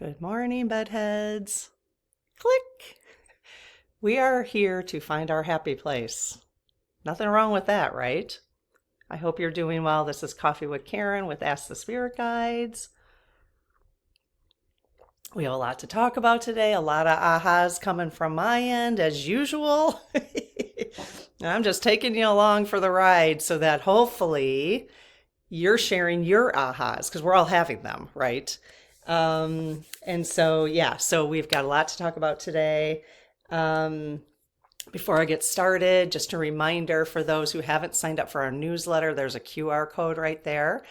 Good morning, bedheads. Click. We are here to find our happy place. Nothing wrong with that, right? I hope you're doing well. This is Coffee with Karen with Ask the Spirit Guides. We have a lot to talk about today, a lot of ahas coming from my end as usual. I'm just taking you along for the ride so that hopefully you're sharing your ahas because we're all having them, right? So we've got a lot to talk about today. Before I get started, just a reminder for those who haven't signed up for our newsletter, there's a QR code right there,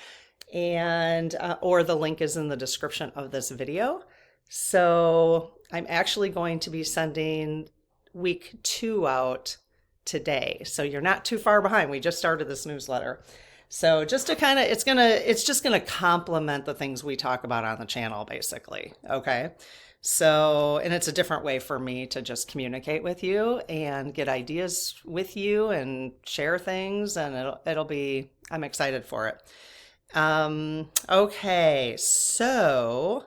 and or the link is in the description of this video. So I'm actually going to be sending week 2 out today, so you're not too far behind. We just started this newsletter. So just to kind of, it's just gonna complement the things we talk about on the channel, basically. Okay. So, and it's a different way for me to just communicate with you and get ideas with you and share things, and it'll be, I'm excited for it. Okay, so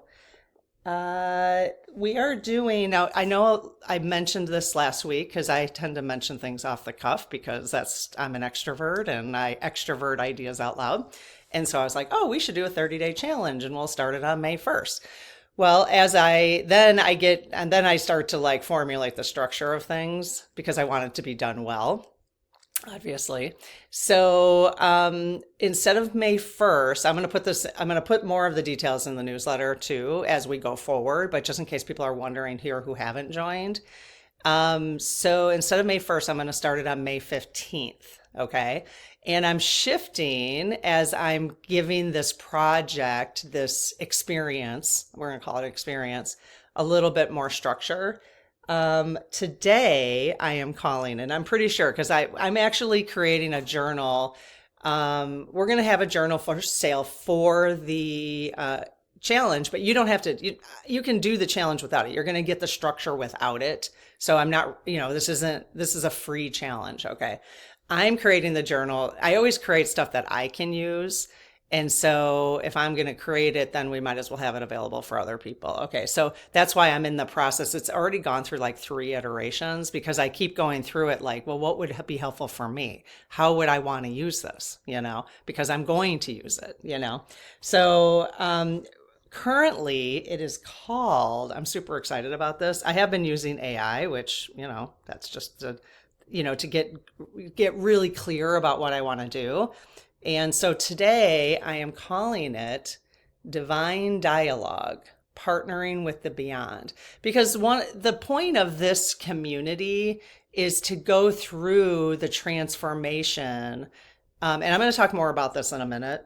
we are doing now. I know I mentioned this last week because I tend to mention things off the cuff because I'm an extrovert and I extrovert ideas out loud. And so I was like, oh, we should do a 30-day challenge and we'll start it on May 1st. Well, then I start to like formulate the structure of things because I want it to be done well, obviously. So instead of May 1st, I'm going to put more of the details in the newsletter too as we go forward, but just in case people are wondering here who haven't joined. So instead of May 1st, I'm going to start it on May 15th. Okay. And I'm shifting as I'm giving this project, this experience, we're going to call it experience, a little bit more structure. Today I am calling, and I'm pretty sure because I'm actually creating a journal. We're going to have a journal for sale for the challenge, but you don't have to, you can do the challenge without it. You're going to get the structure without it. So I'm not, this is a free challenge. Okay. I'm creating the journal. I always create stuff that I can use. And so if I'm going to create it, then we might as well have it available for other people. Okay. So that's why I'm in the process. It's already gone through like 3 iterations because I keep going through it like, well, what would be helpful for me? How would I want to use this? Because I'm going to use it, So, currently it is called, I'm super excited about this. I have been using AI, which, that's just to get really clear about what I want to do. And so today I am calling it Divine Dialogue, Partnering with the Beyond. Because the point of this community is to go through the transformation. And I'm going to talk more about this in a minute.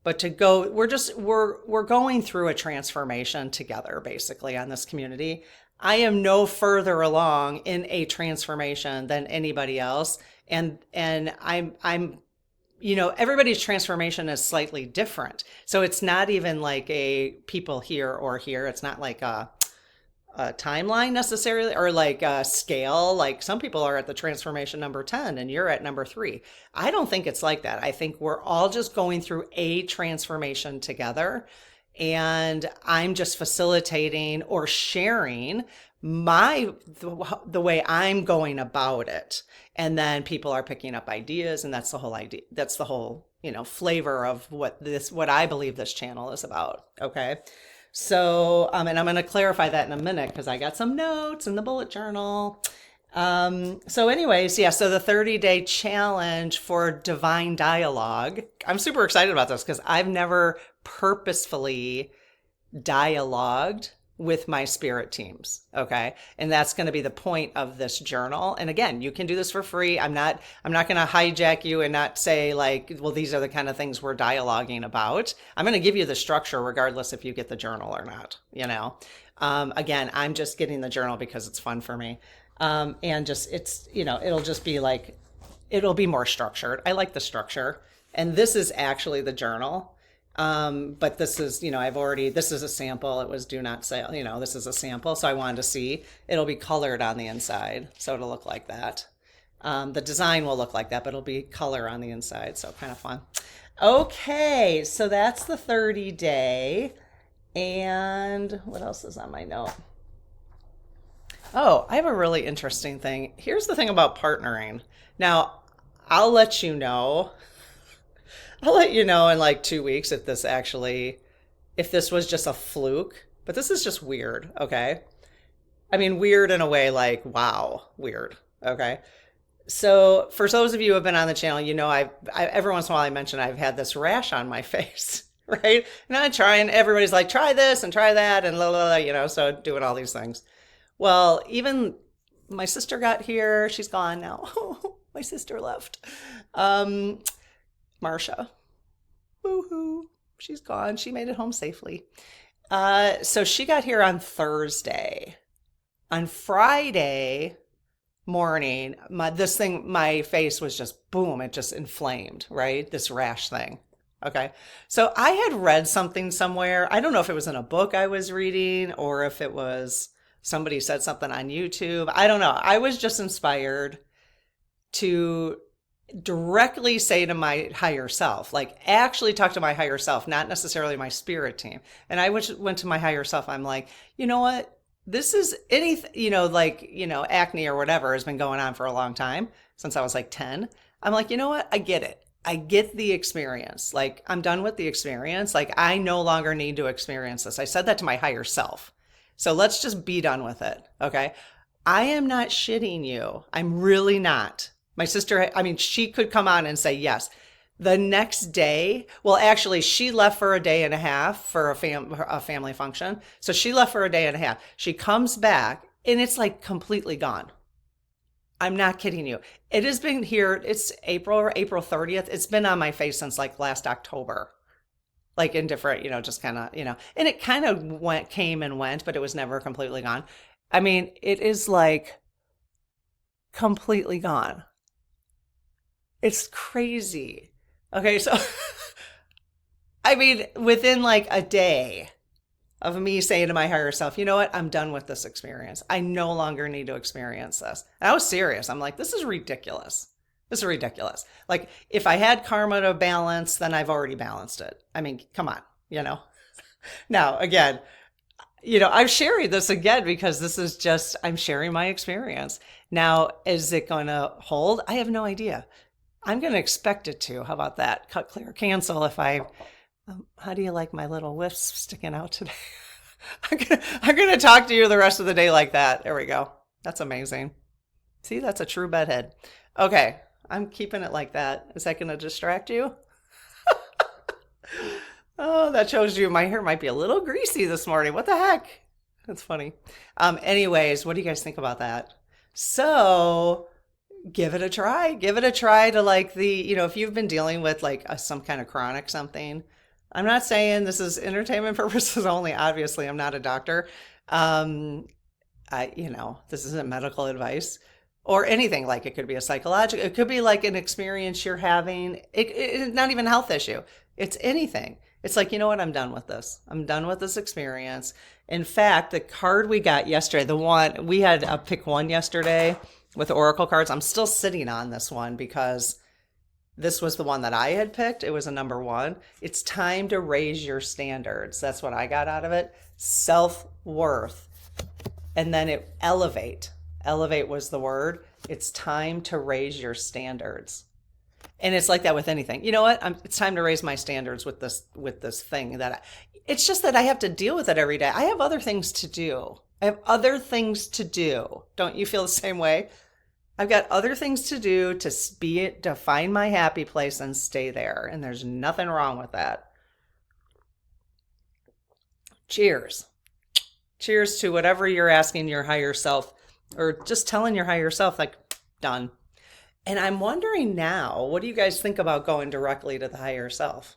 But we're going through a transformation together, basically, on this community. I am no further along in a transformation than anybody else. And I'm everybody's transformation is slightly different. So it's not even like a people here or here. It's not like a timeline necessarily, or like a scale. Like some people are at the transformation number 10 and you're at number 3. I don't think it's like that. I think we're all just going through a transformation together. And I'm just facilitating or sharing the way I'm going about it. And then people are picking up ideas, and that's the whole idea. That's the whole, flavor of what I believe this channel is about. Okay. So, and I'm going to clarify that in a minute because I got some notes in the bullet journal. So anyways, so the 30-day challenge for Divine Dialogue, I'm super excited about this because I've never purposefully dialogued with my spirit teams. Okay. And that's going to be the point of this journal. And again, you can do this for free. I'm not going to hijack you and not say like, well, these are the kind of ththings we're dialoguing about. I'm going to give you the structure regardless if you get the journal or not, again, I'm just getting the journal because it's fun for me. And just, it's, it'll just be like, it'll be more structured. I like the structure. And this is actually the journal. But this is, this is a sample. It was do not sell, this is a sample. So I wanted to see, it'll be colored on the inside. So it'll look like that. The design will look like that, but it'll be color on the inside. So kind of fun. Okay. So that's the 30-day. And what else is on my note? Oh, I have a really interesting thing. Here's the thing about partnering. Now, I'll let you know. I'll let you know in like 2 weeks if this was just a fluke. But this is just weird, okay? I mean, weird in a way like, wow, weird, okay? So, for those of you who have been on the channel, every once in a while I mention I've had this rash on my face, right? And I try, and everybody's like, try this and try that, and la la la, so doing all these things. Well, even my sister got here. She's gone now. My sister left. Marsha. Woohoo. She's gone. She made it home safely. So she got here on Thursday. On Friday morning, my face was just boom, it just inflamed, right? This rash thing. Okay. So I had read something somewhere. I don't know if it was in a book I was reading or if it was somebody said something on YouTube. I don't know. I was just inspired to directly say to my higher self, like actually talk to my higher self, not necessarily my spirit team. And I went to my higher self. I'm like, you know what? This is anything, acne or whatever has been going on for a long time since I was like 10. I'm like, you know what? I get it. I get the experience. Like, I'm done with the experience. Like, I no longer need to experience this. I said that to my higher self. So let's just be done with it. Okay. I am not shitting you. I'm really not. My sister, she could come on and say yes. The next day, well, actually, she left for a day and a half for a family function. So she left for a day and a half. She comes back and it's like completely gone. I'm not kidding you. It has been here. It's April 30th. It's been on my face since like last October. Like in different, just kind of, and it kind of came and went, but it was never completely gone. I mean, it is like completely gone. It's crazy. Okay, so within like a day of me saying to my higher self, you know what? I'm done with this experience. I no longer need to experience this. And I was serious. I'm like, this is ridiculous. This is ridiculous. Like, if I had karma to balance, then I've already balanced it. I mean, come on, Now, again, I'm sharing this again because this is just, I'm sharing my experience. Now, is it going to hold? I have no idea. I'm going to expect it to. How about that? Cut, clear, cancel. How do you like my little wisp sticking out today? I'm going to talk to you the rest of the day like that. There we go. That's amazing. See, that's a true bedhead. Okay. I'm keeping it like that. Is that going to distract you? Oh, that shows you my hair might be a little greasy this morning. What the heck? That's funny. Anyways, what do you guys think about that? So give it a try. Give it a try to like if you've been dealing with like some kind of chronic something. I'm not saying this is entertainment purposes only. Obviously, I'm not a doctor. This isn't medical advice or anything. Like, it could be a psychological, it could be like an experience you're having. It's not even a health issue. It's anything. It's like, you know what? I'm done with this. I'm done with this experience. In fact, the card we got yesterday, the one we had a pick one yesterday with Oracle cards. I'm still sitting on this one because this was the one that I had picked. It was a number one. It's time to raise your standards. That's what I got out of it. Self-worth. And then elevate. Elevate was the word. It's time to raise your standards. And it's like that with anything. You know what? It's time to raise my standards with this thing it's just that I have to deal with it every day. I have other things to do. Don't you feel the same way? I've got other things to do to find my happy place and stay there. And there's nothing wrong with that. Cheers. Cheers to whatever you're asking your higher self, or just telling your higher self, like, done. And I'm wondering now, what do you guys think about going directly to the higher self?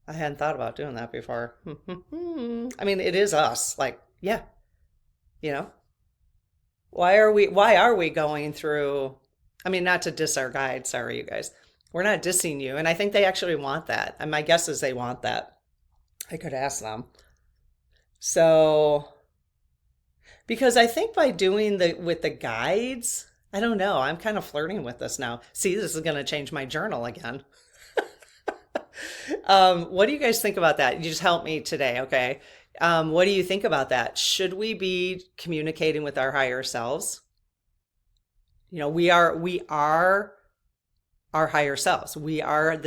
I hadn't thought about doing that before. It is us. Like, yeah, why are we going through, not to diss our guide. Sorry, you guys. We're not dissing you. And I think they actually want that. And my guess is they want that. I could ask them. So, because I think by doing with the guides, I don't know. I'm kind of flirting with this now. See, this is going to change my journal again. What do you guys think about that? You just help me today, okay? What do you think about that? Should we be communicating with our higher selves? We are our higher selves. We are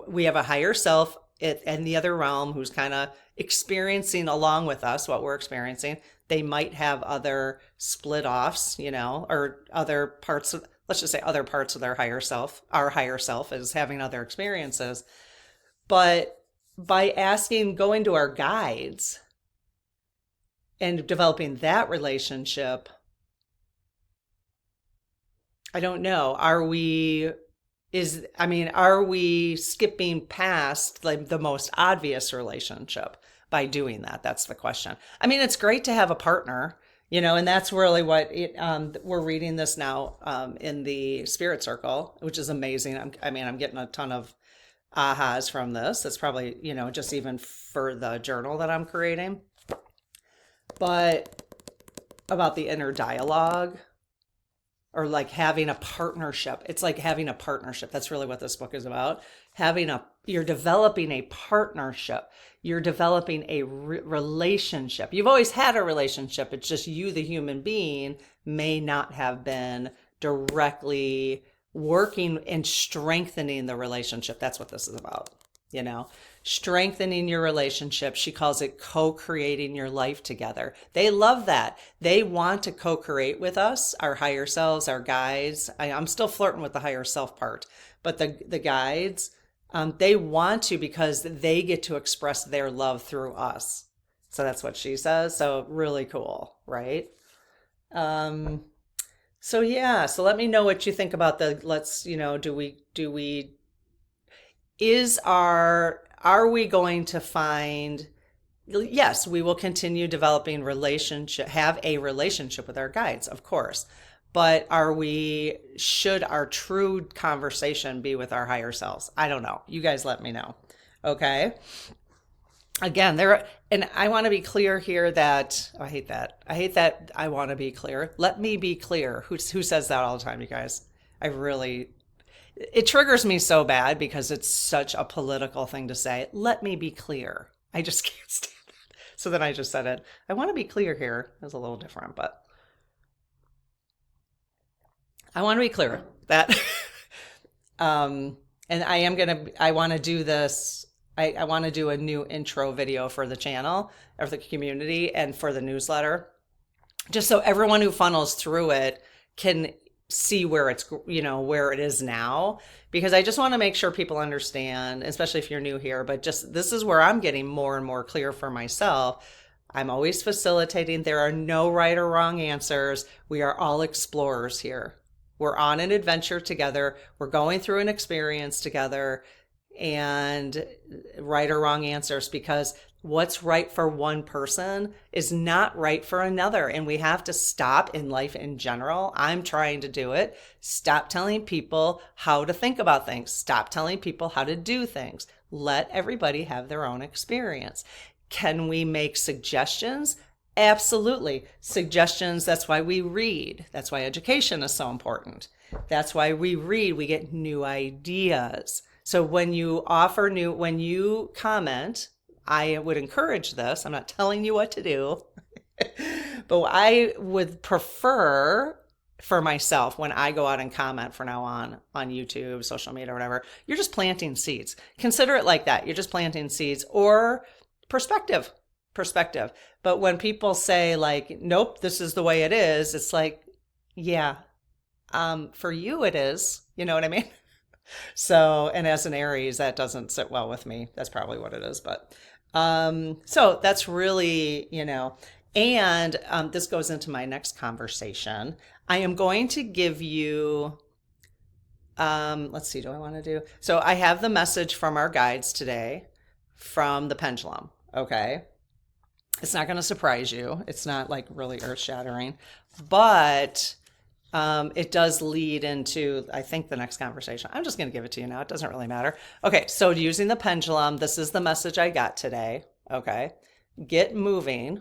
we have a higher self in the other realm who's kind of experiencing along with us what we're experiencing. They might have other split offs, or other parts of, let's just say other parts of their higher self. Our higher self is having other experiences. But by going to our guides and developing that relationship, I don't know. Are we skipping past like the most obvious relationship by doing that? That's the question. I mean, it's great to have a partner, and that's really we're reading this now in the Spirit Circle, which is amazing. I'm getting a ton of ahas from this. It's probably, just even for the journal that I'm creating. But about the inner dialogue, or like having a partnership. It's like having a partnership. That's really what this book is about. You're developing a partnership. You're developing a relationship. You've always had a relationship. It's just you, the human being, may not have been directly working and strengthening the relationship. That's what this is about. Strengthening your relationship. She calls it co-creating your life together. They love that. They want to co-create with us, our higher selves, our guides. I'm still flirting with the higher self part, but the guides, they want to, because they get to express their love through us. So that's what she says. So really cool, right? So yeah, so let me know what you think about are we going to find, yes, we will continue developing have a relationship with our guides, of course, but should our true conversation be with our higher selves? I don't know. You guys let me know. Okay. Again, and I want to be clear here that, I hate that. I want to be clear. Let me be clear. Who says that all the time, you guys? It triggers me so bad because it's such a political thing to say. Let me be clear. I just can't stand it. So then I just said it. I want to be clear here. It's a little different, but I want to be clear that, and I want to do this. I want to do a new intro video for the channel, or the community, and for the newsletter, just so everyone who funnels through it can see where where it is now, because I just want to make sure people understand, especially if you're new here, but just, this is where I'm getting more and more clear for myself. I'm always facilitating. There are no right or wrong answers. We are all explorers here. We're on an adventure together. We're going through an experience together, and right or wrong answers, because what's right for one person is not right for another. And we have to stop, in life in general. I'm trying to do it. Stop telling people how to think about things. Stop telling people how to do things. Let everybody have their own experience. Can we make suggestions? Absolutely. Suggestions. That's why we read. That's why education is so important. That's why we read. We get new ideas. So when you comment, I would encourage this. I'm not telling you what to do, but I would prefer for myself, when I go out and comment from now on YouTube, social media, or whatever, you're just planting seeds. Consider it like that. You're just planting seeds, or perspective. But when people say like, nope, this is the way it is, it's like, yeah, for you it is. You know what I mean? So, and as an Aries, that doesn't sit well with me. That's probably what it is. But so that's really, and this goes into my next conversation. I am going to give you, let's see, so I have the message from our guides today from the pendulum. Okay. It's not going to surprise you. It's not like really earth shattering, but it does lead into, I think, the next conversation. I'm just going to give it to you now. It doesn't really matter. Okay, so using the pendulum, this is the message I got today. Okay, get moving.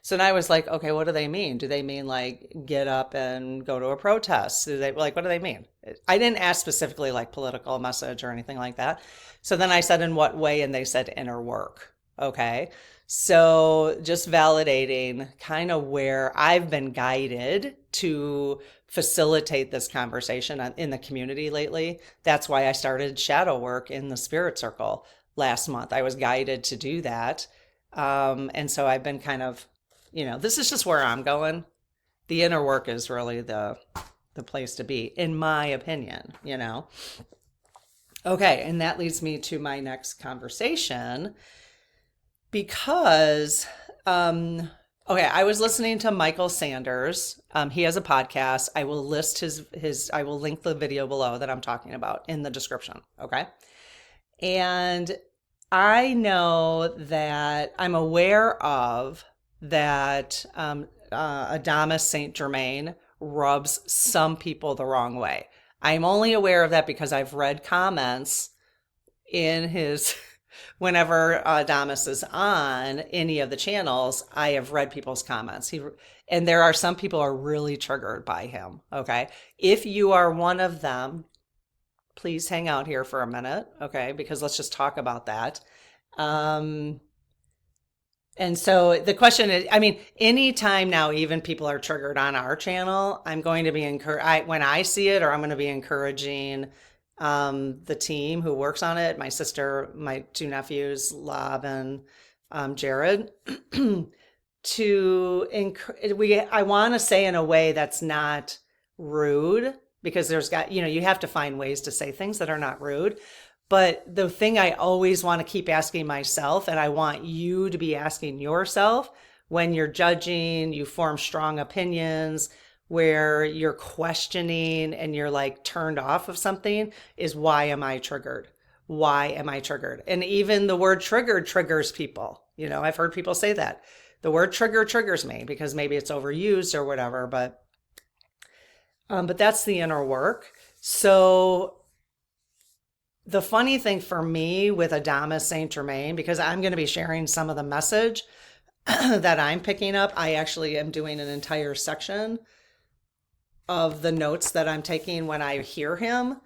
So then I was like, okay, what do they mean? Do they mean like get up and go to a protest? What do they mean? I didn't ask specifically like political message or anything like that. So then I said, in what way? And they said inner work. Okay. So just validating kind of where I've been guided to facilitate this conversation in the community lately. That's why I started shadow work in the spirit circle last month. I was guided to do that. And so I've been kind of, this is just where I'm going. The inner work is really the place to be, in my opinion. Okay, and that leads me to my next conversation because, okay, I was listening to Michael Sanders. He has a podcast. I will list I will link the video below that I'm talking about in the description. Okay. And I know that I'm aware of that Adamus Saint Germain rubs some people the wrong way. I'm only aware of that because I've read comments in his, whenever Adamus is on any of the channels, I have read people's comments. And there are some people are really triggered by him. Okay. If you are one of them, please hang out here for a minute. Okay. Because let's just talk about that. And so the question is, anytime now, even people are triggered on our channel, I'm going to be when I see it, or I'm going to be encouraging the team who works on it, my sister, my two nephews, Lob and Jared, I want to say in a way that's not rude, because you have to find ways to say things that are not rude. But the thing I always want to keep asking myself, and I want you to be asking yourself when you're judging, you form strong opinions, where you're questioning and you're like turned off of something, is why am I triggered? Why am I triggered? And even the word triggered triggers people. I've heard people say that. The word trigger triggers me because maybe it's overused or whatever, but that's the inner work. So the funny thing for me with Adamus Saint Germain, because I'm going to be sharing some of the message that I'm picking up, I actually am doing an entire section of the notes that I'm taking when I hear him.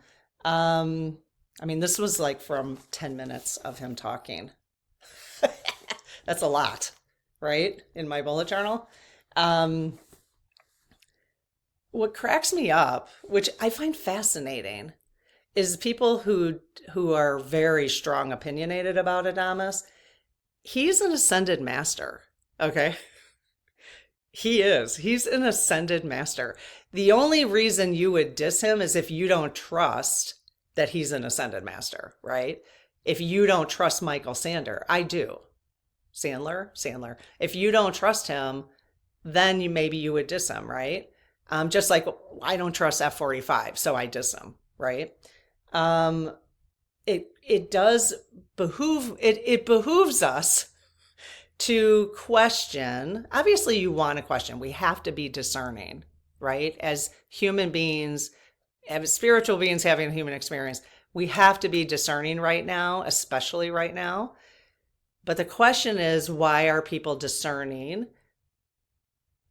This was like from 10 minutes of him talking. That's a lot, right? In my bullet journal. What cracks me up, which I find fascinating, is people who are very strong opinionated about Adamus. He's an ascended master. Okay. He is. He's an ascended master. The only reason you would diss him is if you don't trust that he's an ascended master, right? If you don't trust Michael Sandler, I do. Sandler. If you don't trust him, then maybe you would diss him, right? Just like I don't trust F45, so I diss him, right? It does behoove, it behooves us to question. Obviously you want to question. We have to be discerning, right? As human beings, as spiritual beings having a human experience, we have to be discerning right now, especially right now. But the question is, why are people discerning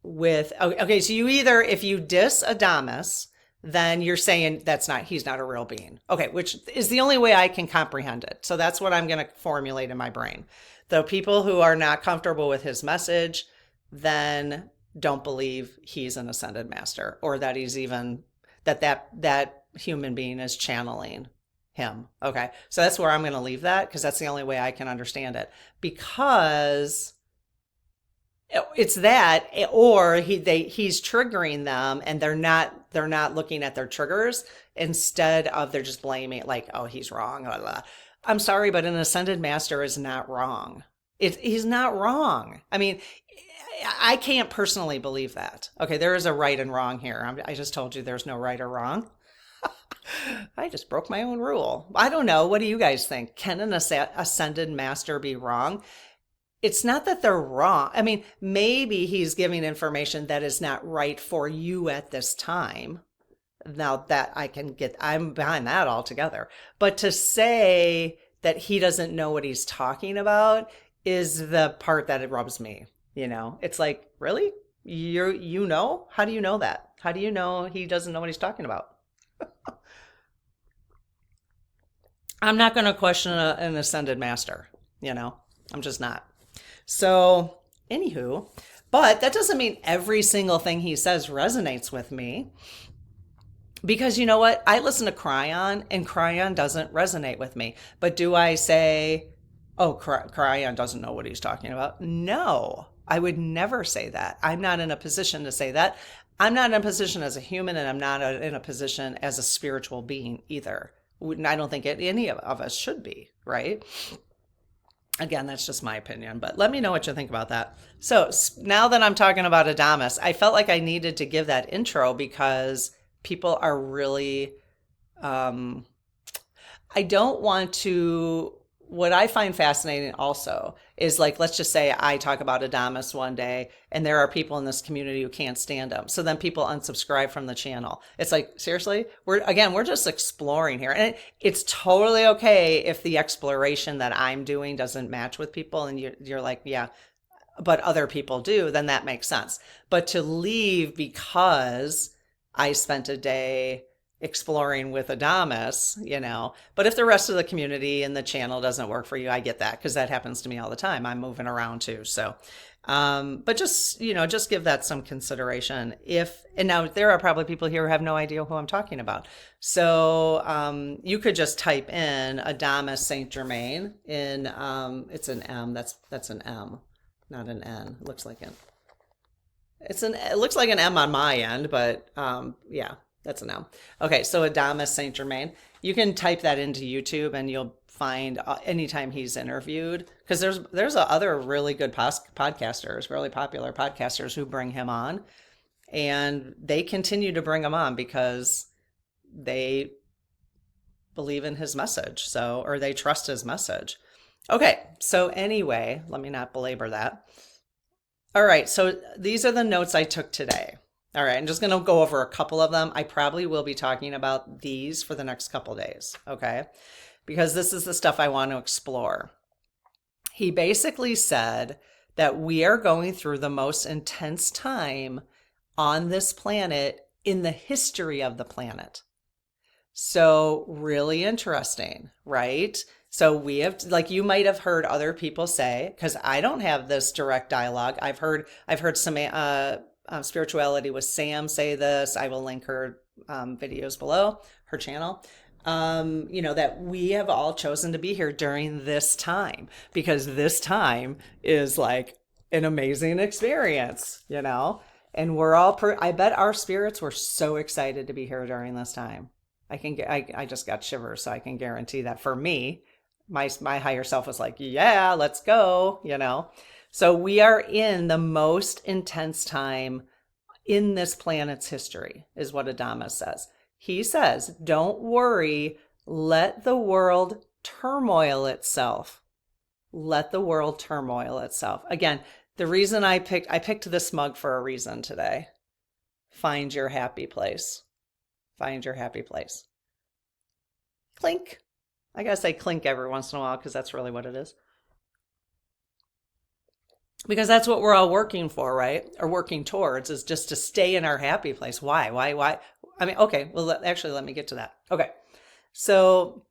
with, okay, so if you diss Adamus, then you're saying he's not a real being. Okay, which is the only way I can comprehend it. So that's what I'm going to formulate in my brain. The people who are not comfortable with his message then don't believe he's an ascended master, or that he's even, that human being is channeling him. Okay, so that's where I'm going to leave that, because that's the only way I can understand it. Because it's that, or he's triggering them and they're not looking at their triggers. Instead of, they're just blaming, like, oh, he's wrong, blah, blah. I'm sorry, but an ascended master is not wrong. He's not wrong. I can't personally believe that. Okay, there is a right and wrong here. I just told you there's no right or wrong. I just broke my own rule. I don't know. What do you guys think? Can an ascended master be wrong? It's not that they're wrong. Maybe he's giving information that is not right for you at this time. Now that I'm behind that altogether. But to say that he doesn't know what he's talking about is the part that it rubs me. It's like, really? You know? How do you know that? How do you know he doesn't know what he's talking about? I'm not going to question an ascended master, I'm just not. So, anywho, but that doesn't mean every single thing he says resonates with me. Because you know what? I listen to Cryon and Cryon doesn't resonate with me. But do I say, oh, Cryon doesn't know what he's talking about? No, I would never say that. I'm not in a position to say that. I'm not in a position as a human, and I'm not in a position as a spiritual being either. I don't think any of us should be, right? Again, that's just my opinion, but let me know what you think about that. So now that I'm talking about Adamus, I felt like I needed to give that intro because people are really, I don't want to, what I find fascinating also is like, let's just say I talk about Adamus one day and there are people in this community who can't stand him. So then people unsubscribe from the channel. It's like, seriously, we're just exploring here. And it's totally okay if the exploration that I'm doing doesn't match with people and you're like, yeah, but other people do, then that makes sense. But to leave because I spent a day exploring with Adamus, but if the rest of the community and the channel doesn't work for you, I get that because that happens to me all the time. I'm moving around too. So, but just give that some consideration. And now there are probably people here who have no idea who I'm talking about. So, you could just type in Adamus Saint Germain in, it's an M. That's an M, not an N. It looks like it looks like an M on my end, but, yeah. That's an M. Okay, so Adamus Saint Germain. You can type that into YouTube and you'll find anytime he's interviewed, because there's other really good podcasters, really popular podcasters who bring him on, and they continue to bring him on because they believe in his message, or they trust his message. Okay, so anyway, let me not belabor that. All right, so these are the notes I took today. All right, I'm just going to go over a couple of them. I probably will be talking about these for the next couple days, okay? Because this is the stuff I want to explore. He basically said that we are going through the most intense time on this planet in the history of the planet. So really interesting, right? So we have, like, you might have heard other people say, because I don't have this direct dialogue. I've heard some spirituality with Sam say this. I will link her videos below, her channel. That we have all chosen to be here during this time because this time is like an amazing experience, and we're all, I bet our spirits were so excited to be here during this time. I just got shivers, so I can guarantee that for me, my higher self was like, yeah, let's go, So we are in the most intense time in this planet's history, is what Adamus says. He says, don't worry, let the world turmoil itself. Let the world turmoil itself. Again, the reason I picked this mug for a reason today. Find your happy place. Find your happy place. Clink. I gotta say clink every once in a while because that's really what it is. Because that's what we're all working for, right? Or working towards, is just to stay in our happy place. Why? I mean, okay, well, let me get to that. Okay, so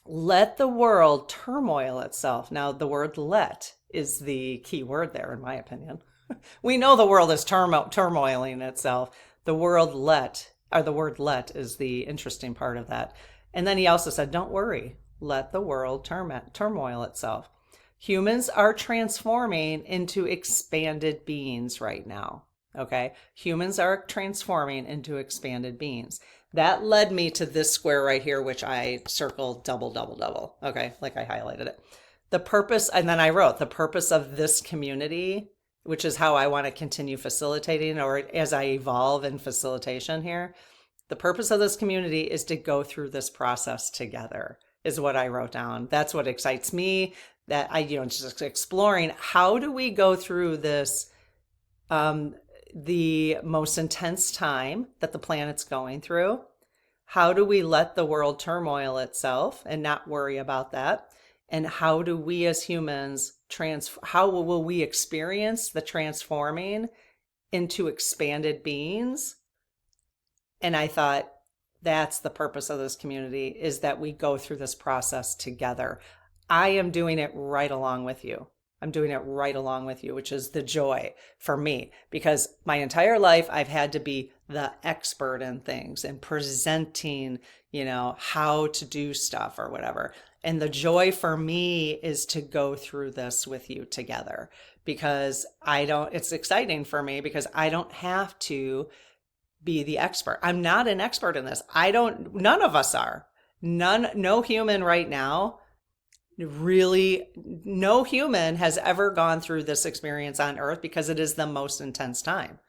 let the world turmoil itself. Now, the word let is the key word there, in my opinion. We know the world is turmoiling itself. The word let is the interesting part of that. And then he also said, don't worry, let the world turmoil itself. Humans are transforming into expanded beings right now. Okay. Humans are transforming into expanded beings. That led me to this square right here, which I circled double, double, double. Okay. Like I highlighted it. The purpose, and then I wrote the purpose of this community, which is how I want to continue facilitating, or as I evolve in facilitation here. The purpose of this community is to go through this process together, is what I wrote down. That's what excites me. That just exploring, how do we go through this, the most intense time that the planet's going through? How do we let the world turmoil itself and not worry about that? And how do we as humans how will we experience the transforming into expanded beings? And I thought, that's the purpose of this community, is that we go through this process together. I am doing it right along with you. I'm doing it right along with you, which is the joy for me, because my entire life I've had to be the expert in things and presenting, how to do stuff or whatever. And the joy for me is to go through this with you together, because it's exciting for me because I don't have to be the expert. I'm not an expert in this. None of us are. No human right now, really, no human has ever gone through this experience on Earth, because it is the most intense time.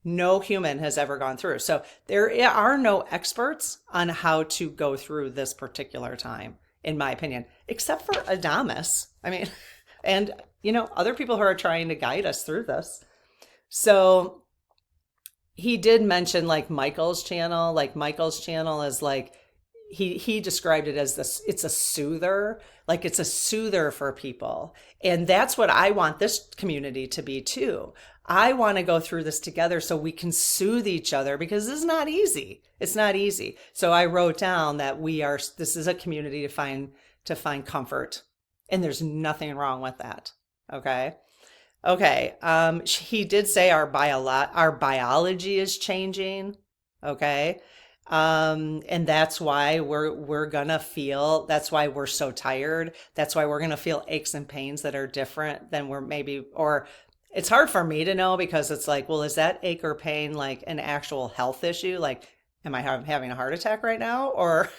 No human has ever gone through. So there are no experts on how to go through this particular time, in my opinion, except for Adamus. I mean, and, other people who are trying to guide us through this. So he did mention like Michael's channel. Like Michael's channel is like, he described it as this, it's a soother, like it's a soother for people. And that's what I want this community to be too. I want to go through this together so we can soothe each other, because this is not easy. It's not easy. So I wrote down that this is a community to find comfort, and there's nothing wrong with that. Okay. Okay. He did say our biology is changing. Okay. And that's why that's why we're so tired. That's why we're going to feel aches and pains that are different than or it's hard for me to know, because it's like, well, is that ache or pain like an actual health issue? Like, am I having a heart attack right now? Or,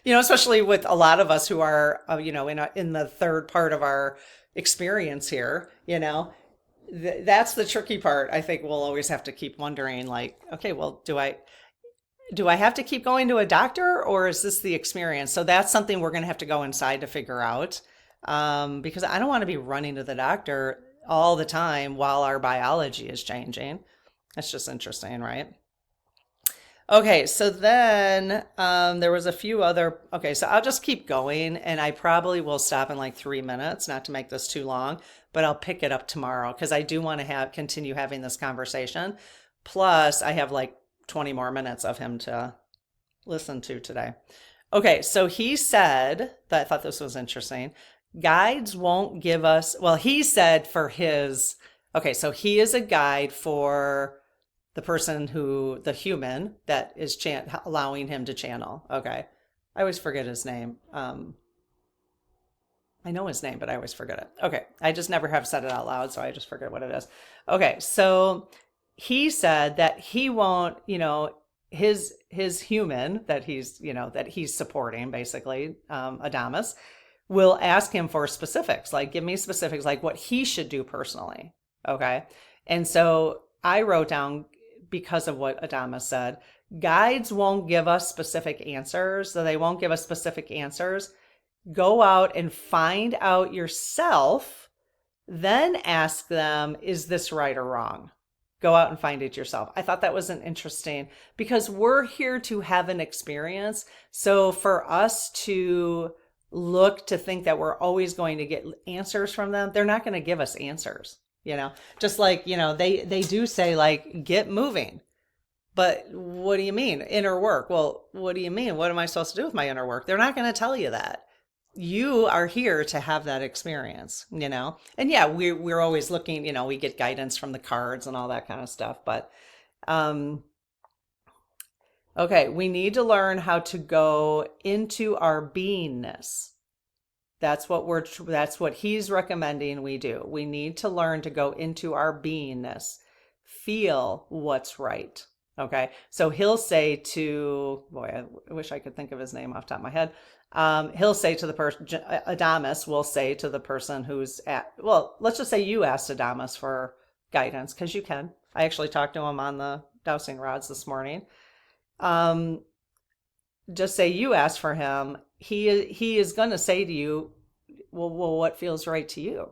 especially with a lot of us who are, in the third part of our experience here, that's the tricky part. I think we'll always have to keep wondering, like, okay, well, do I have to keep going to a doctor, or is this the experience? So that's something we're going to have to go inside to figure out, because I don't want to be running to the doctor all the time while our biology is changing. That's just interesting, right? Okay, so then there was a few other. Okay, so I'll just keep going, and I probably will stop in like 3 minutes, not to make this too long, but I'll pick it up tomorrow, because I do want to continue having this conversation. Plus, I have like 20 more minutes of him to listen to today. Okay, so he said, that I thought this was interesting. Guides won't give us, well, he said so he is a guide for the person the human that is allowing him to channel. Okay. I always forget his name. I know his name, but I always forget it. Okay. I just never have said it out loud, so I just forget what it is. Okay. So he said that he won't, his human that he's supporting, basically, Adamus, will ask him for specifics, like give me specifics, like what he should do personally. Okay. And so I wrote down, because of what Adamus said, guides won't give us specific answers. So they won't give us specific answers. Go out and find out yourself, then ask them, is this right or wrong? Go out and find it yourself. I thought that was an interesting, because we're here to have an experience. So for us to look to think that we're always going to get answers from them, they're not going to give us answers, just like, they do say like, get moving. But what do you mean? Inner work. Well, what do you mean? What am I supposed to do with my inner work? They're not going to tell you that. You are here to have that experience, and yeah, we're always looking, we get guidance from the cards and all that kind of stuff. But, okay, we need to learn how to go into our beingness. That's what he's recommending we do. We need to learn to go into our beingness, feel what's right. Okay. So he'll say to, boy, I wish I could think of his name off the top of my head. He'll say to the person, Adamus will say to the person who's let's just say you asked Adamus for guidance, because you can. I actually talked to him on the dowsing rods this morning. Just say you asked for him. He is going to say to you, well, what feels right to you?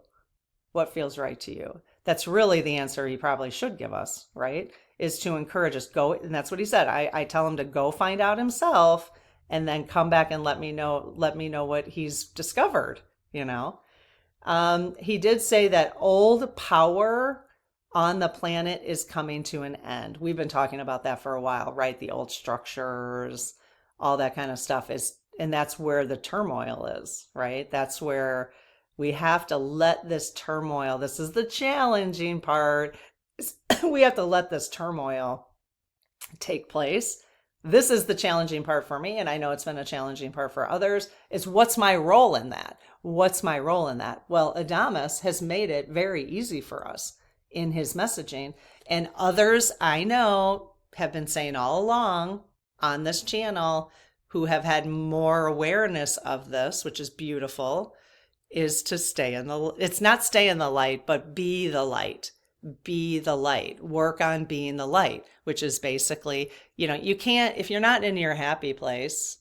What feels right to you? That's really the answer he probably should give us, right? Is to encourage us, go. And that's what he said. I tell him to go find out himself, and then come back and let me know what he's discovered, He did say that old power on the planet is coming to an end. We've been talking about that for a while, right? The old structures, all that kind of stuff is And that's where the turmoil is, right? That's where we have to let this turmoil, this is the challenging part. We have to let this turmoil take place. This is the challenging part for me, and I know it's been a challenging part for others, is what's my role in that? What's my role in that? Well, Adamus has made it very easy for us in his messaging, and others I know have been saying all along on this channel who have had more awareness of this, which is beautiful, is to stay in the, it's not stay in the light, but be the light. Be the light. Work on being the light, which is basically, you can't, if you're not in your happy place,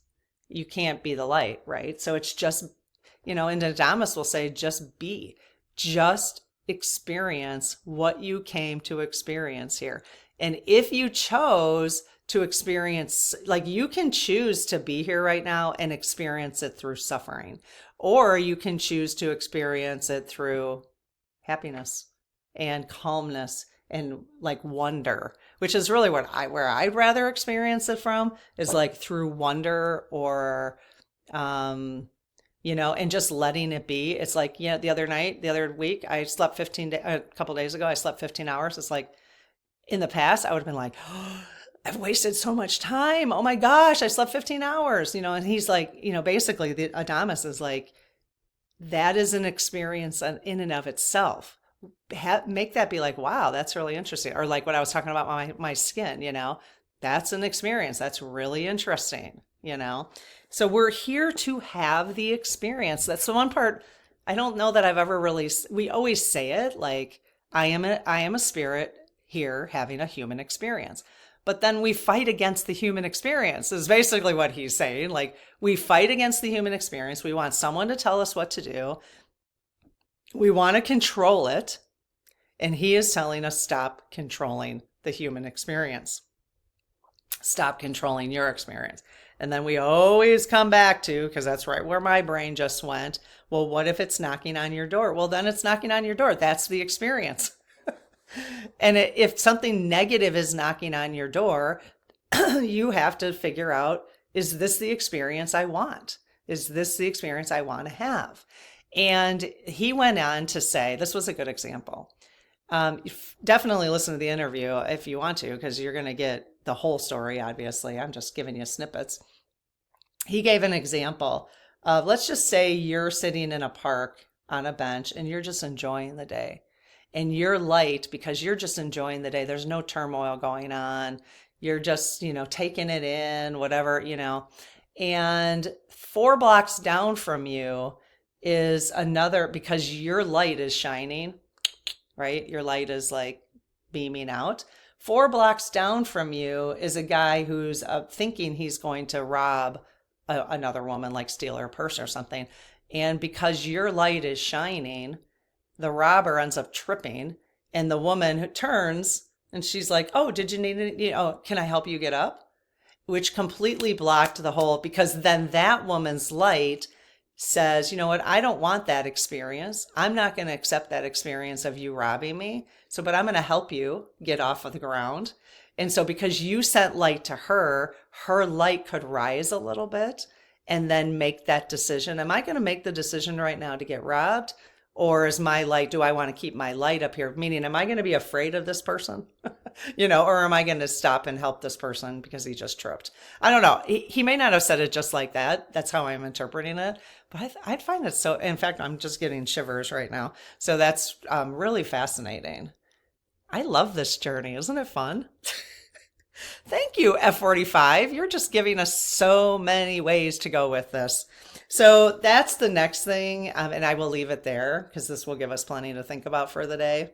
you can't be the light, right? So it's just, and Adamus will say, just be, just experience what you came to experience here. And if you chose to experience, like, you can choose to be here right now and experience it through suffering, or you can choose to experience it through happiness and calmness and like wonder, which is really where I'd rather experience it from, is like through wonder, or and just letting it be. It's like, the other week I slept a couple days ago I slept 15 hours. It's like, in the past I would have been like, oh, I've wasted so much time, oh my gosh, I slept 15 hours, and he's like, basically the Adamus is like, that is an experience in and of itself. Make that be like, wow, that's really interesting. Or like what I was talking about, my skin, that's an experience. That's really interesting, So we're here to have the experience. That's the one part I don't know that I've ever really, we always say it like, I am a spirit here having a human experience. But then we fight against the human experience is basically what he's saying. Like, we fight against the human experience. We want someone to tell us what to do. We want to control it. And he is telling us, stop controlling the human experience. Stop controlling your experience. And then we always come back to, because that's right where my brain just went, well, what if it's knocking on your door? Well, then it's knocking on your door. That's the experience. And if something negative is knocking on your door, you have to figure out, is this the experience I want? Is this the experience I want to have? And he went on to say, this was a good example. Definitely listen to the interview if you want to, because you're going to get the whole story, obviously. I'm just giving you snippets. He gave an example of, let's just say you're sitting in a park on a bench and you're just enjoying the day. And you're light because you're just enjoying the day. There's no turmoil going on. You're just, taking it in, whatever, And 4 blocks down from you is another, because your light is shining, right? Your light is like beaming out. 4 blocks down from you is a guy who's thinking he's going to rob another woman, like steal her purse or something. And because your light is shining, the robber ends up tripping, and the woman who turns and she's like, oh, did you need it? Can I help you get up? Which completely blocked the whole, because then that woman's light says, you know what? I don't want that experience. I'm not going to accept that experience of you robbing me. But I'm going to help you get off of the ground. And so because you sent light to her light could rise a little bit and then make that decision. Am I going to make the decision right now to get robbed? Or is my light, do I want to keep my light up here? Meaning, am I going to be afraid of this person? Or am I going to stop and help this person because he just tripped? I don't know. He may not have said it just like that. That's how I'm interpreting it. But I'd find it so, in fact, I'm just getting shivers right now. So that's really fascinating. I love this journey. Isn't it fun? Thank you, F45. You're just giving us so many ways to go with this. So that's the next thing, and I will leave it there because this will give us plenty to think about for the day.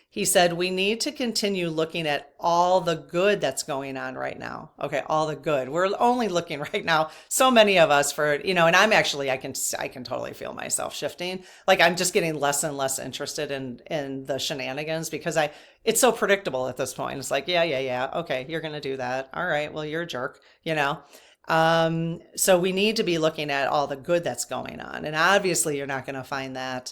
He said, we need to continue looking at all the good that's going on right now. Okay, all the good. We're only looking right now, so many of us for, and I'm actually, I can totally feel myself shifting. Like, I'm just getting less and less interested in the shenanigans because it's so predictable at this point. It's like, yeah. Okay, you're going to do that. All right, well, you're a jerk, So we need to be looking at all the good that's going on. And obviously you're not going to find that,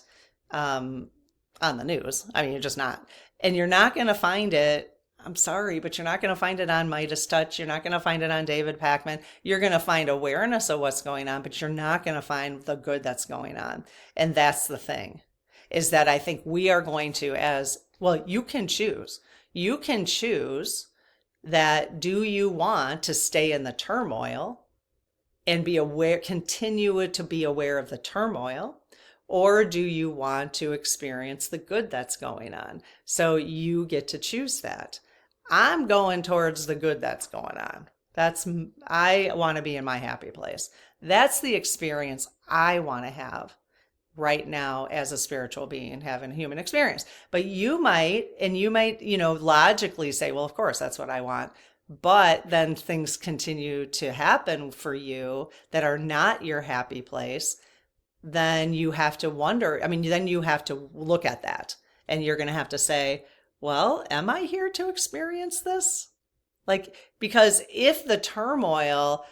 on the news. I mean, you're just not. And you're not going to find it I'm sorry, but you're not going to find it on Midas Touch. You're not going to find it on David Packman. You're going to find awareness of what's going on, but you're not going to find the good that's going on. And that's the thing, is that I think we are going to, as well, you can choose. You can choose that, do you want to stay in the turmoil and be aware, continue to be aware of the turmoil? Or do you want to experience the good that's going on? So you get to choose that. I'm going towards the good that's going on. I want to be in my happy place. That's the experience I want to have right now as a spiritual being, having a human experience. But you might, logically say, well, of course, that's what I want. But then things continue to happen for you that are not your happy place. Then you have to wonder, then you have to look at that, and you're going to have to say, well, am I here to experience this? Like, because if the turmoil,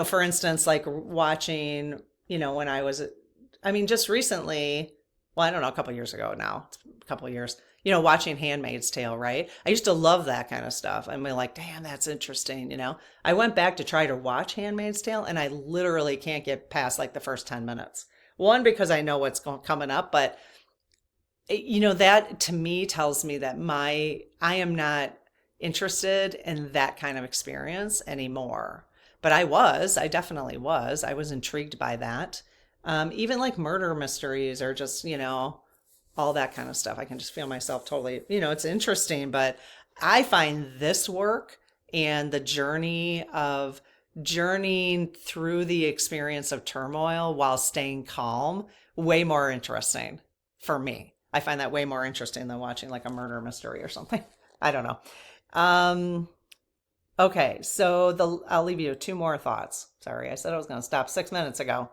for instance, like watching, when I was, just recently, well, I don't know, a couple of years ago now, a couple of years, watching Handmaid's Tale, right? I used to love that kind of stuff. Like, damn, that's interesting, I went back to try to watch Handmaid's Tale, and I literally can't get past like the first 10 minutes. One, because I know what's coming up, but that to me tells me that I am not interested in that kind of experience anymore. But I definitely was. I was intrigued by that. Even like murder mysteries, or just, all that kind of stuff. I can just feel myself totally, it's interesting, but I find this work and the journey of journeying through the experience of turmoil while staying calm way more interesting for me. I find that way more interesting than watching like a murder mystery or something. I don't know. Okay, so I'll leave you 2 more thoughts. Sorry, I said I was going to stop 6 minutes ago.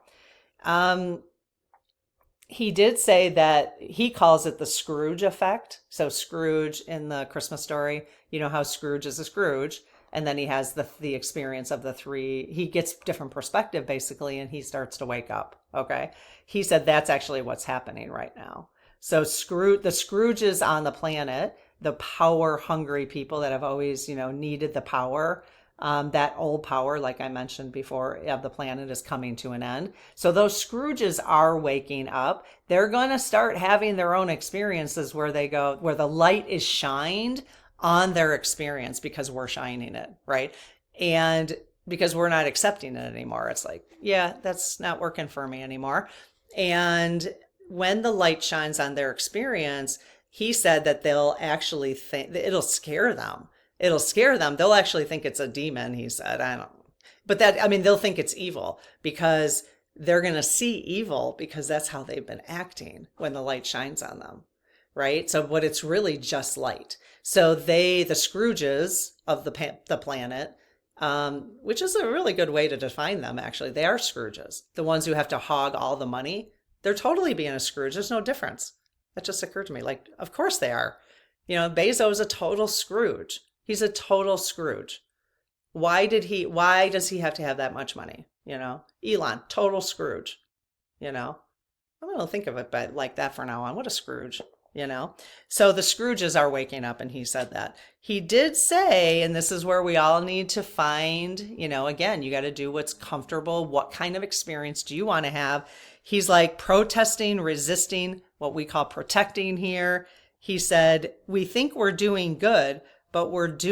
He did say that he calls it the Scrooge effect. So Scrooge in the Christmas story, how Scrooge is a Scrooge. And then he has the experience of the 3. He gets different perspective, basically, and he starts to wake up. Okay. He said that's actually what's happening right now. So the Scrooges on the planet, the power hungry people that have always, needed the power, that old power, like I mentioned before, of the planet is coming to an end. So those Scrooges are waking up. They're going to start having their own experiences where the light is shined on their experience because we're shining it, right? And because we're not accepting it anymore. It's like, yeah, that's not working for me anymore. And when the light shines on their experience, he said that they'll actually think, it'll scare them. It'll scare them. They'll actually think it's a demon, he said. I don't know. But they'll think it's evil because they're going to see evil because that's how they've been acting when the light shines on them. Right? So, but it's really just light. So the Scrooges of the planet, which is a really good way to define them, actually. They are Scrooges. The ones who have to hog all the money, they're totally being a Scrooge. There's no difference. That just occurred to me. Like, of course they are. Bezos is a total Scrooge. He's a total Scrooge. Why does he have to have that much money? Elon, total Scrooge. I'm going to think of it like that for now on. What a Scrooge. So the Scrooges are waking up, and he said that. He did say, and this is where we all need to find, again, you got to do what's comfortable. What kind of experience do you want to have? He's like protesting, resisting, what we call protecting here. He said, we think we're doing good, but what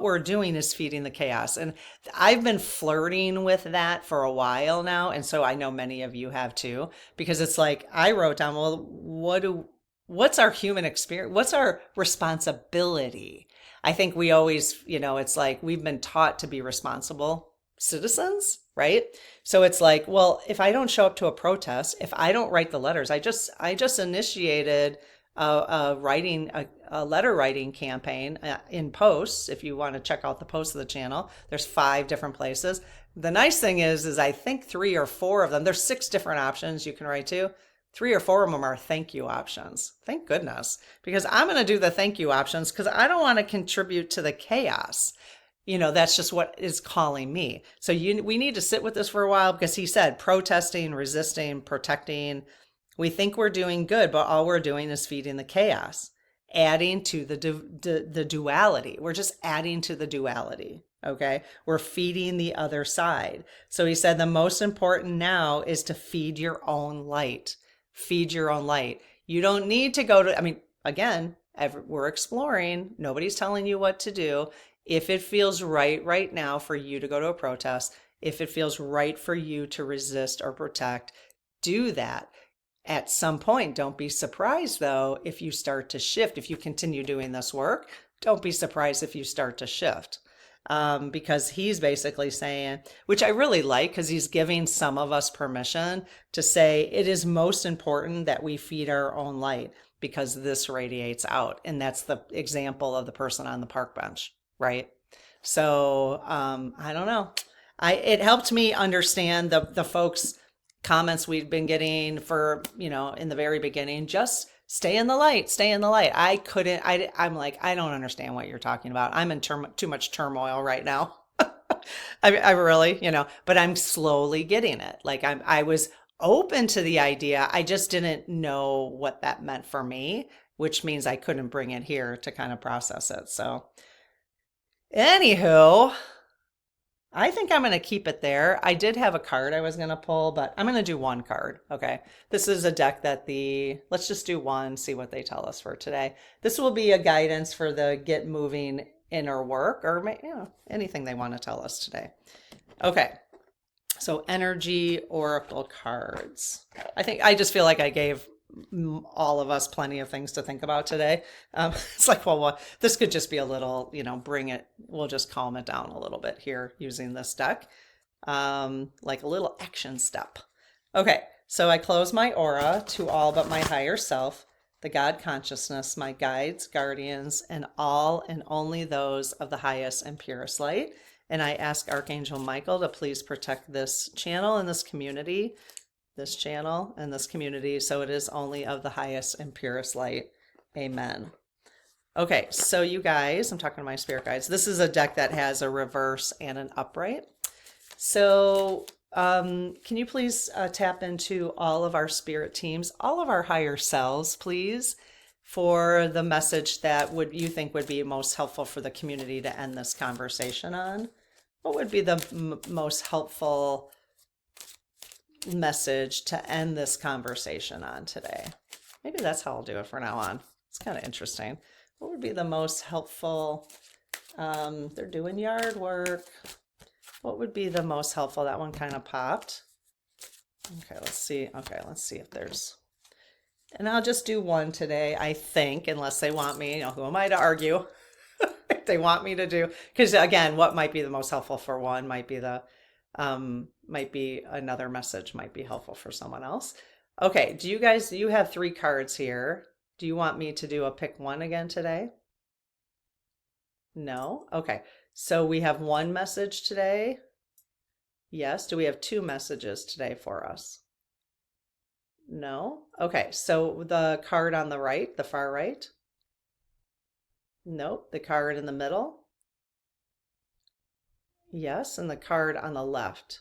we're doing is feeding the chaos. And I've been flirting with that for a while now. And so I know many of you have too, because it's like, I wrote down, well, what's our human experience? What's our responsibility? I think we always, it's like we've been taught to be responsible citizens, right? So it's like, well, if I don't show up to a protest, if I don't write the letters, I just initiated a letter writing campaign in posts. If you want to check out the posts of the channel, there's 5 different places. The nice thing is I think 3 or 4 of them, there's 6 different options you can write to. 3 or 4 of them are thank you options. Thank goodness, because I'm going to do the thank you options because I don't want to contribute to the chaos. That's just what is calling me. So we need to sit with this for a while, because he said protesting, resisting, protecting. We think we're doing good, but all we're doing is feeding the chaos. adding to the duality. We're just adding to the duality. Okay. We're feeding the other side. So he said the most important now is to feed your own light. Feed your own light. You don't need to go to, I mean, again, we're exploring. Nobody's telling you what to do. If it feels right now for you to go to a protest, if it feels right for you to resist or protect, do that. At some point, don't be surprised though if you start to shift. If you continue doing this work, don't be surprised if you start to shift. Because he's basically saying, which I really like, because he's giving some of us permission to say it is most important that we feed our own light because this radiates out. And that's the example of the person on the park bench, right? So I don't know. It helped me understand the folks' comments we'd been getting for, in the very beginning, just stay in the light, stay in the light. I'm like, I don't understand what you're talking about. I'm in too much turmoil right now. I really, but I'm slowly getting it. Like I was open to the idea. I just didn't know what that meant for me, which means I couldn't bring it here to kind of process it. So anywho, I think I'm going to keep it there. I did have a card I was going to pull, but I'm going to do one card. Okay. This is a deck that let's just do one, see what they tell us for today. This will be a guidance for the get moving inner work or anything they want to tell us today. Okay. So energy oracle cards. I just feel like I gave all of us plenty of things to think about today. It's like, well, this could just be a little, we'll just calm it down a little bit here using this deck, like a little action step. Okay, so I close my aura to all but my higher self, the God consciousness, my guides, guardians, and all and only those of the highest and purest light. And I ask Archangel Michael to please protect this channel and this community, so it is only of the highest and purest light. Amen. Okay, so you guys, I'm talking to my spirit guides. This is a deck that has a reverse and an upright. So can you please tap into all of our spirit teams, all of our higher selves, please, for the message that you think would be most helpful for the community to end this conversation on? What would be the most helpful message to end this conversation on today? Maybe that's how I'll do it from now on. It's kind of interesting. What would be the most helpful? They're doing yard work. What would be the most helpful? That one kind of popped. Okay, let's see. Okay, let's see if there's, and I'll just do one today, I think, unless they want me, who am I to argue? If they want me to do, because again, what might be the most helpful for one might be another message might be helpful for someone else. Okay, you have 3 cards here. Do you want me to do a pick one again today? No? Okay, so we have one message today. Yes. Do we have 2 messages today for us? No? Okay, so the card on the right, the far right? Nope. The card in the middle? Yes. And the card on the left?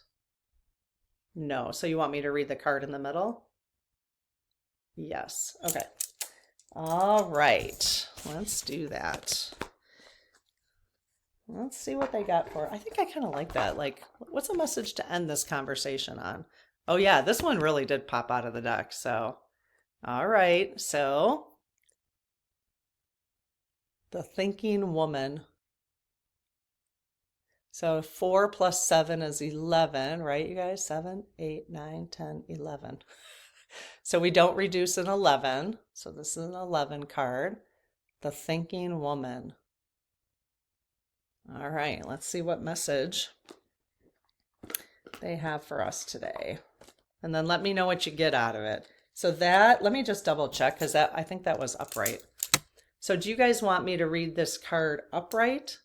No. So you want me to read the card in the middle? Yes. Okay. All right. Let's do that. Let's see what they got for. I think I kind of like that. Like, what's a message to end this conversation on? Oh yeah, this one really did pop out of the deck. So, all right. So, the thinking woman. So 4 plus 7 is 11, right, you guys? 7, 8, 9, 10, 11. So we don't reduce an 11. So this is an 11 card. The thinking woman. All right, let's see what message they have for us today. And then let me know what you get out of it. So let me just double check, because I think that was upright. So do you guys want me to read this card upright?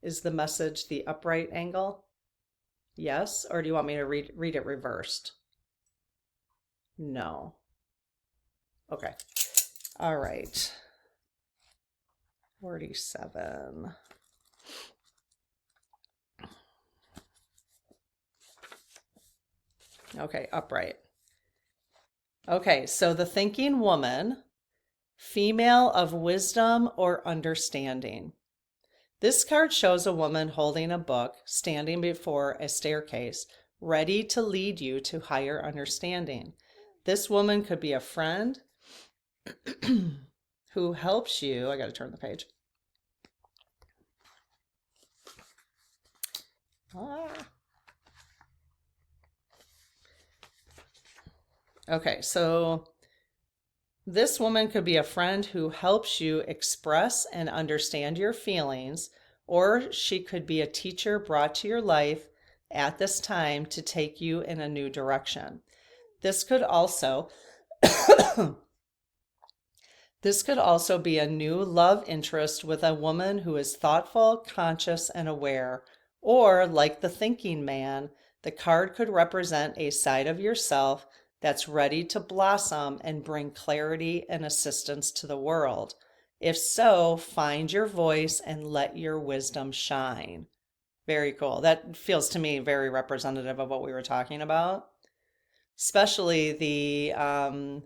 Is the message the upright angle? Yes. Or do you want me to read it reversed? No. Okay. All right. 47. Okay, upright. Okay, so the thinking woman female of wisdom or understanding. This card shows a woman holding a book, standing before a staircase, ready to lead you to higher understanding. This woman could be a friend who helps you. I got to turn the page. Okay, so this woman could be a friend who helps you express and understand your feelings, or she could be a teacher brought to your life at this time to take you in a new direction. This could also be a new love interest with a woman who is thoughtful, conscious, and aware. Or, like the thinking man, the card could represent a side of yourself that's ready to blossom and bring clarity and assistance to the world. If so, find your voice and let your wisdom shine. Very cool. That feels to me very representative of what we were talking about. Especially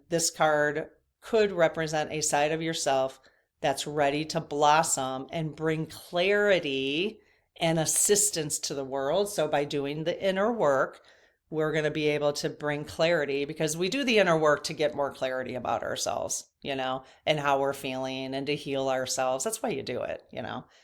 this card could represent a side of yourself that's ready to blossom and bring clarity and assistance to the world. So by doing the inner work, we're going to be able to bring clarity, because we do the inner work to get more clarity about ourselves, and how we're feeling, and to heal ourselves. That's why you do it, and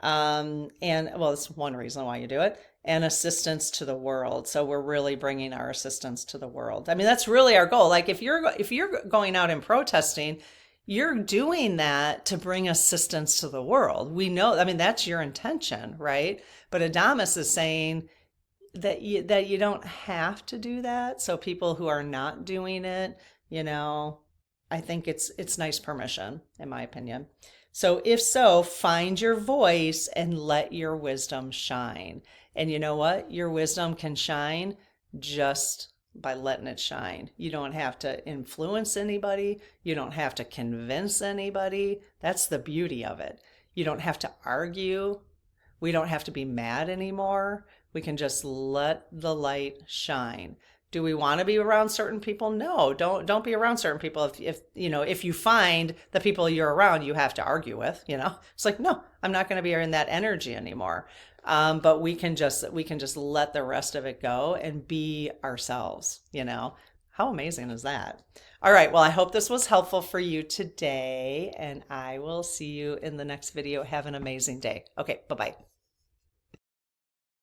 well, that's one reason why you do it. And assistance to the world. So we're really bringing our assistance to the world. I mean, that's really our goal. Like if you're going out and protesting, you're doing that to bring assistance to the world. We know, I mean, that's your intention, right? But Adamus is saying that you don't have to do that. So people who are not doing it, I think it's nice permission, in my opinion. So if so, find your voice and let your wisdom shine. And you know what? Your wisdom can shine just by letting it shine. You don't have to influence anybody. You don't have to convince anybody. That's the beauty of it. You don't have to argue. We don't have to be mad anymore. We can just let the light shine. Do we want to be around certain people? No, don't be around certain people. If you find the people you're around you have to argue with, it's like, no, I'm not going to be in that energy anymore. But we can just let the rest of it go and be ourselves. How amazing is that? All right. Well, I hope this was helpful for you today, and I will see you in the next video. Have an amazing day. Okay. Bye-bye.